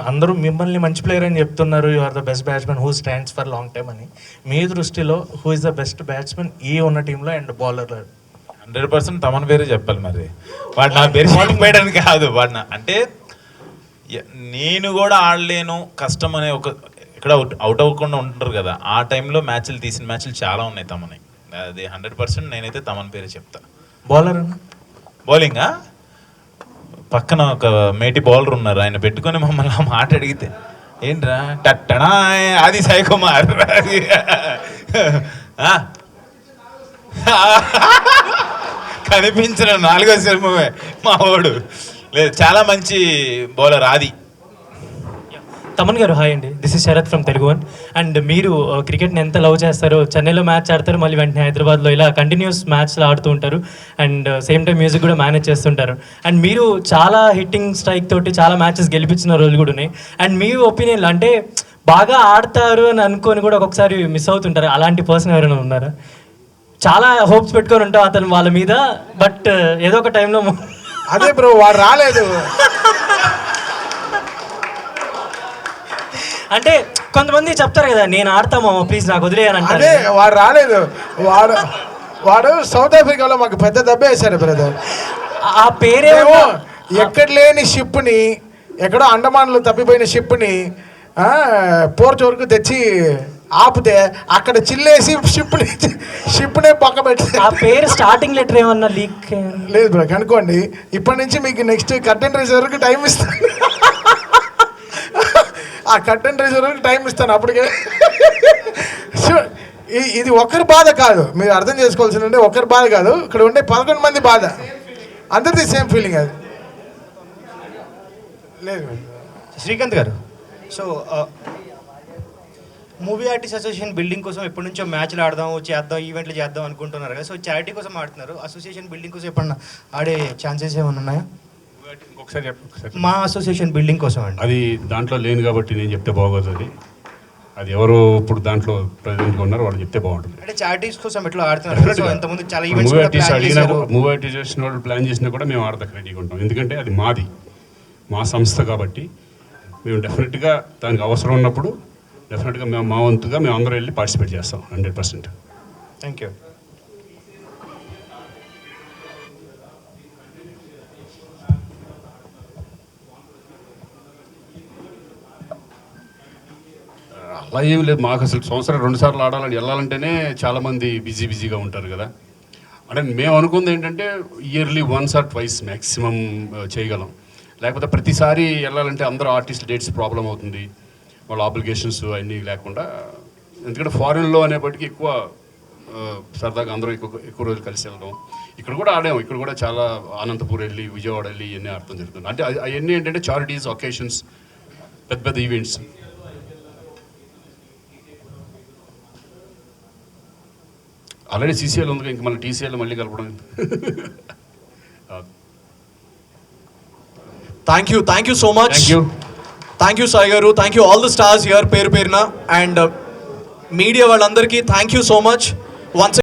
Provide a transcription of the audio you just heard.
అందరూ మిమ్మల్ని మంచి ప్లేయర్ అని చెప్తున్నారు, you are the best batsmen who stands for long time అని. మీ దృష్టిలో who is the best batsmen ఈ ఉన్న టీంలో అండ్ బౌలర్లో? 100% తమన్ పేరే చెప్పాలి. మరి వాడు నా పేరు చెప్పేయడానికి కాదు, వాడు అంటే నేను కూడా ఆడలేను కష్టం అనే ఒక ఇక్కడ అవుట్ అవ్వకుండా ఉంటారు కదా, ఆ టైంలో తీసిన మ్యాచ్లు చాలా ఉన్నాయి తమని. అది 100% నేనైతే తమన్ పేరే చెప్తా. బౌలింగా పక్కన ఒక మేటి బౌలర్ ఉన్నారు, ఆయన పెట్టుకొని మమ్మల్ని ఆ మాట అడిగితే ఏంట్రా టట్టడా అది సాయి కుమార్ కనిపించిన 4వ సినిమా మా వాడు. లేదు, చాలా మంచి బౌలర్ ఆది. తమన్ గారు హాయ్ అండి, this is Sharath from Telugu one. And మీరు క్రికెట్ని ఎంత లవ్ చేస్తారో, చెన్నైలో మ్యాచ్ ఆడతారు, మళ్ళీ వెంటనే హైదరాబాద్లో ఇలా కంటిన్యూస్ మ్యాచ్లు ఆడుతూ ఉంటారు. అండ్ సేమ్ టైం మ్యూజిక్ కూడా మేనేజ్ చేస్తుంటారు. అండ్ మీరు చాలా హిట్టింగ్ స్ట్రైక్ తోటి చాలా మ్యాచెస్ గెలిపించిన రోజులు కూడా ఉన్నాయి. అండ్ మీ ఒపీనియన్లో అంటే బాగా ఆడతారు అని అనుకొని కూడా ఒక్కొక్కసారి మిస్ అవుతుంటారు, అలాంటి పర్సన్ ఎవరైనా ఉన్నారా? చాలా హోప్స్ పెట్టుకొని ఉంటాం అతను వాళ్ళ మీద, బట్ ఏదో ఒక టైంలో అదే బ్రో వాడు రాలేదు. అంటే కొంతమంది చెప్తారు కదా, నేను ఆడతామో ప్లీజ్ నాకు వదిలేయని అంటే. అదే వాడు రాలేదు. వాడు సౌత్ ఆఫ్రికాలో మాకు పెద్ద దెబ్బ వేశాడు బ్రదర్. ఆ పేరేమో ఎక్కడ లేని షిప్ని, ఎక్కడో అండమాన్లో తప్పిపోయిన షిప్ని పోర్ట్ వరకు తెచ్చి ఆపితే అక్కడ చిల్లేసి షిప్నే పక్క పెట్టి. ఆ పేరు స్టార్టింగ్ లెటర్ ఏమన్నా లీక్ లేదు బ్రో, కనుక్కోండి. ఇప్పటి నుంచి మీకు నెక్స్ట్ కర్టెన్ రైజ్ వరకు టైం ఇస్తాను. ఆ కర్టెన్ రైజ్ వరకు టైం ఇస్తాను అప్పటికే. సో ఇది ఒకరి బాధ కాదు, మీరు అర్థం చేసుకోవాల్సిందంటే ఒకరి బాధ కాదు, ఇక్కడ ఉండే 11 మంది బాధ, అందరిది సేమ్ ఫీలింగ్. అది లేదు. శ్రీకాంత్ గారు, so movie artist association building కోసం ఎప్పటి నుంచో మ్యాచ్లు ఆడదాం, చేద్దాం, ఈవెంట్లు చేద్దాం అనుకుంటున్నారు కదా. సో చారిటీ కోసం ఆడుతున్నారు, అసోసియేషన్ బిల్డింగ్ కోసం ఎప్పుడన్నా ఆడే ఛాన్సెస్ ఏమైనా ఉన్నాయా? మా అసోసియేషన్ బిల్డింగ్ కోసం అండి. అది దాంట్లో లేను కాబట్టి నేను చెప్తే బాగోదు. అది ఎవరు ఇప్పుడు దాంట్లో ప్రెసిడెంట్గా ఉన్నారు వాళ్ళు చెప్తే బాగుంటుంది. అంటే చారిటీస్ కోసం ఎట్లా ఆడుతున్నారు? సో ఎంతమంది చాలా ఈవెంట్స్ మూవీ ఆర్టిస్ట్ చేసిన వాళ్ళు ప్లాన్ చేసినా కూడా మేము ఆడదాకా రెడీగా ఉంటాం, ఎందుకంటే అది మాది, మా సంస్థ కాబట్టి మేము డెఫినెట్గా దానికి అవసరం ఉన్నప్పుడు డెఫినెట్గా మేము మా వంతుగా మేము అందరూ వెళ్ళి పార్టిసిపేట్ చేస్తాం 100%. Thank you. అలా ఏమి లేదు, మాకు అసలు సంవత్సరం 2 సార్లు ఆడాలని వెళ్ళాలంటేనే చాలామంది బిజీగా ఉంటారు కదా. అంటే మేము అనుకుంది ఏంటంటే ఇయర్లీ 1 or 2 మ్యాక్సిమం చేయగలం, లేకపోతే ప్రతిసారి వెళ్ళాలంటే అందరూ ఆర్టిస్ట్ డేట్స్ ప్రాబ్లం అవుతుంది, వాళ్ళ ఆబ్లిగేషన్స్ అన్నీ లేకుండా. ఎందుకంటే ఫారిన్లో అనేప్పటికీ ఎక్కువ సరదాగా అందరూ ఎక్కువ రోజులు కలిసి వెళ్ళడం. ఇక్కడ కూడా ఆడాము, ఇక్కడ కూడా చాలా అనంతపూర్ వెళ్ళి, విజయవాడ వెళ్ళి ఇవన్నీ ఆడటం జరుగుతుంది. అంటే అవన్నీ ఏంటంటే చారిటీస్, ఒకేషన్స్, పెద్ద ఈవెంట్స్. ఆల్రెడీ సీసీఎల్ ఉంది, ఇంకా మళ్ళీ టీసీఎల్ మళ్ళీ కలపడం. Thank you so much. Thank you Sai గారు, thank you all the stars here పేరున. అండ్ మీడియా వాళ్ళందరికీ thank you so much. Once